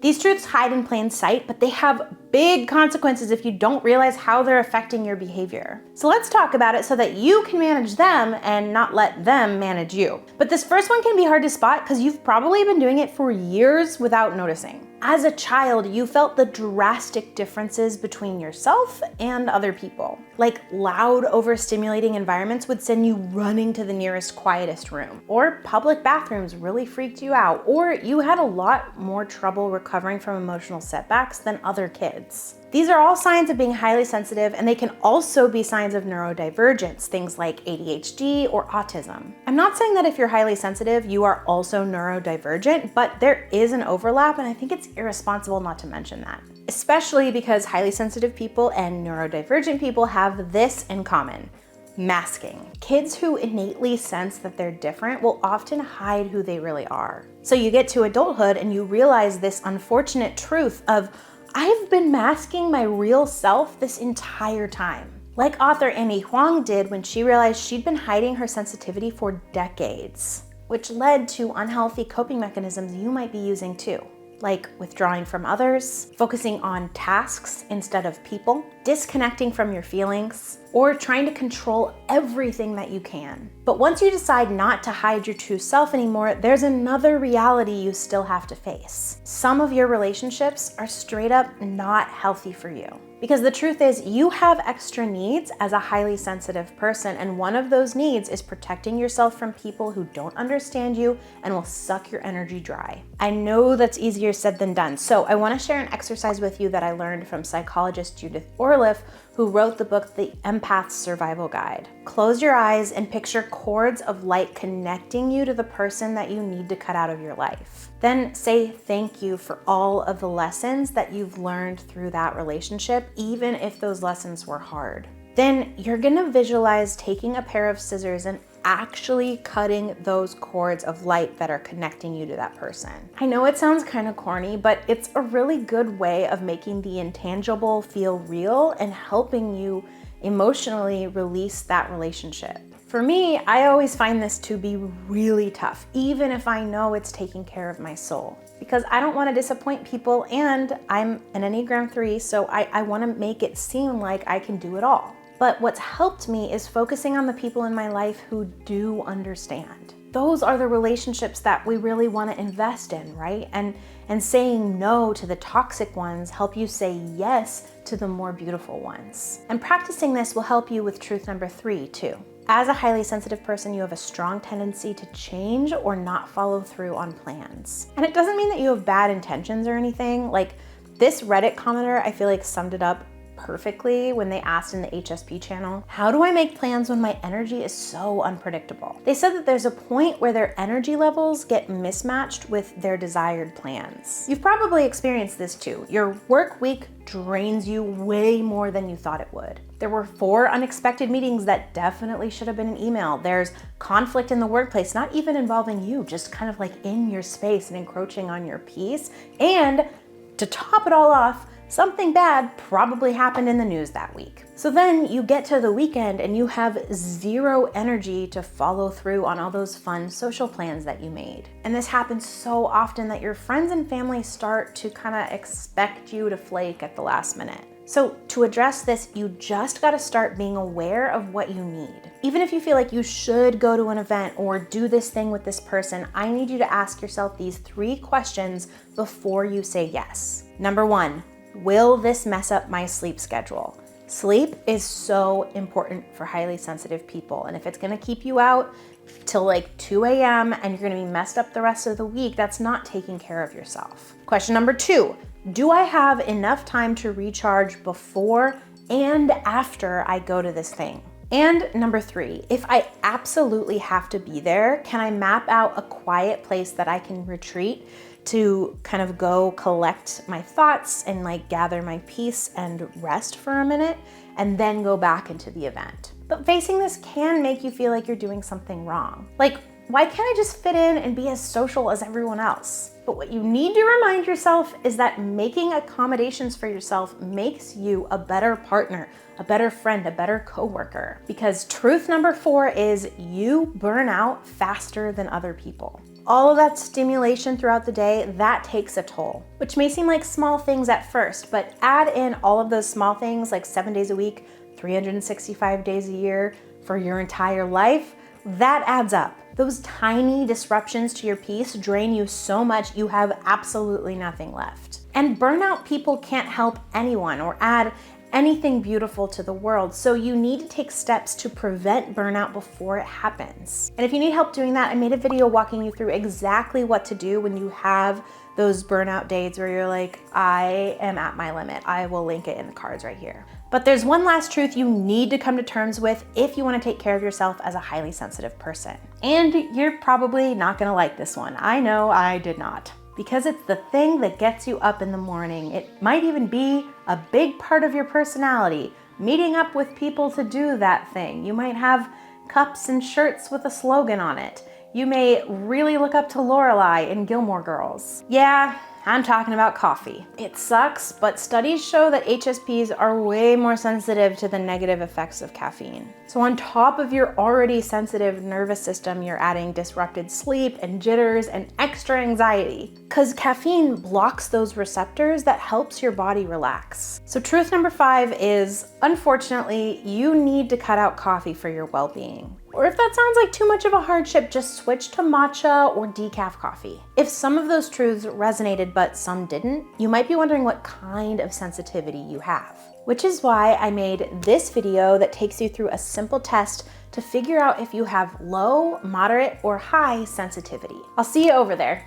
These truths hide in plain sight, but they have big consequences if you don't realize how they're affecting your behavior. So let's talk about it so that you can manage them and not let them manage you. But this first one can be hard to spot because you've probably been doing it for years without noticing. As a child, you felt the drastic differences between yourself and other people. Like loud, overstimulating environments would send you running to the nearest, quietest room. Or public bathrooms really freaked you out. Or you had a lot more trouble recovering from emotional setbacks than other kids. These are all signs of being highly sensitive, and they can also be signs of neurodivergence, things like ADHD or autism. I'm not saying that if you're highly sensitive, you are also neurodivergent, but there is an overlap, and I think it's irresponsible not to mention that. Especially because highly sensitive people and neurodivergent people have this in common: masking. Kids who innately sense that they're different will often hide who they really are. So you get to adulthood and you realize this unfortunate truth of, I've been masking my real self this entire time. Like author Annie Huang did when she realized she'd been hiding her sensitivity for decades, which led to unhealthy coping mechanisms you might be using too, like withdrawing from others, focusing on tasks instead of people, disconnecting from your feelings, or trying to control everything that you can. But once you decide not to hide your true self anymore, there's another reality you still have to face. Some of your relationships are straight up not healthy for you. Because the truth is, you have extra needs as a highly sensitive person, and one of those needs is protecting yourself from people who don't understand you and will suck your energy dry. I know that's easier said than done, so I want to share an exercise with you that I learned from psychologist Judith Orliff, who wrote the book, The Empath's Survival Guide. Close your eyes and picture cords of light connecting you to the person that you need to cut out of your life. Then say thank you for all of the lessons that you've learned through that relationship, even if those lessons were hard. Then you're gonna visualize taking a pair of scissors and actually cutting those cords of light that are connecting you to that person. I know it sounds kind of corny, but it's a really good way of making the intangible feel real and helping you emotionally release that relationship. For me, I always find this to be really tough, even if I know it's taking care of my soul, because I don't want to disappoint people, and I'm an Enneagram 3, so I want to make it seem like I can do it all. But what's helped me is focusing on the people in my life who do understand. Those are the relationships that we really want to invest in, right? And saying no to the toxic ones help you say yes to the more beautiful ones. And practicing this will help you with truth number 3 too. As a highly sensitive person, you have a strong tendency to change or not follow through on plans. And it doesn't mean that you have bad intentions or anything. Like this Reddit commenter, I feel like summed it up perfectly when they asked in the HSP channel, how do I make plans when my energy is so unpredictable? They said that there's a point where their energy levels get mismatched with their desired plans. You've probably experienced this too. Your work week drains you way more than you thought it would. There were 4 unexpected meetings that definitely should have been an email. There's conflict in the workplace, not even involving you, just kind of like in your space and encroaching on your peace. And to top it all off, something bad probably happened in the news that week. So then you get to the weekend and you have 0 energy to follow through on all those fun social plans that you made. And this happens so often that your friends and family start to kind of expect you to flake at the last minute. So to address this, you just gotta start being aware of what you need. Even if you feel like you should go to an event or do this thing with this person, I need you to ask yourself these 3 questions before you say yes. Number 1, will this mess up my sleep schedule? Sleep is so important for highly sensitive people. And if it's gonna keep you out till like 2 a.m. and you're gonna be messed up the rest of the week, that's not taking care of yourself. Question number 2, do I have enough time to recharge before and after I go to this thing? And number 3, if I absolutely have to be there, can I map out a quiet place that I can retreat to kind of go collect my thoughts and like gather my peace and rest for a minute and then go back into the event? But facing this can make you feel like you're doing something wrong. Like, why can't I just fit in and be as social as everyone else? But what you need to remind yourself is that making accommodations for yourself makes you a better partner, a better friend, a better coworker. Because truth number 4 is you burn out faster than other people. All of that stimulation throughout the day, that takes a toll, which may seem like small things at first, but add in all of those small things like 7 days a week, 365 days a year for your entire life, that adds up. Those tiny disruptions to your peace drain you so much you have absolutely nothing left. And burnout people can't help anyone or add anything beautiful to the world, so you need to take steps to prevent burnout before it happens. And if you need help doing that, I made a video walking you through exactly what to do when you have those burnout days where you're like, I am at my limit. I will link it in the cards right here. But there's one last truth you need to come to terms with if you want to take care of yourself as a highly sensitive person. And you're probably not gonna like this one. I know I did not. Because it's the thing that gets you up in the morning. It might even be a big part of your personality, meeting up with people to do that thing. You might have cups and shirts with a slogan on it. You may really look up to Lorelai in Gilmore Girls. Yeah, I'm talking about coffee. It sucks, but studies show that HSPs are way more sensitive to the negative effects of caffeine. So on top of your already sensitive nervous system, you're adding disrupted sleep and jitters and extra anxiety, because caffeine blocks those receptors that helps your body relax. So truth number 5 is, unfortunately, you need to cut out coffee for your well-being. Or if that sounds like too much of a hardship, just switch to matcha or decaf coffee. If some of those truths resonated but some didn't, you might be wondering what kind of sensitivity you have. Which is why I made this video that takes you through a simple test to figure out if you have low, moderate, or high sensitivity. I'll see you over there.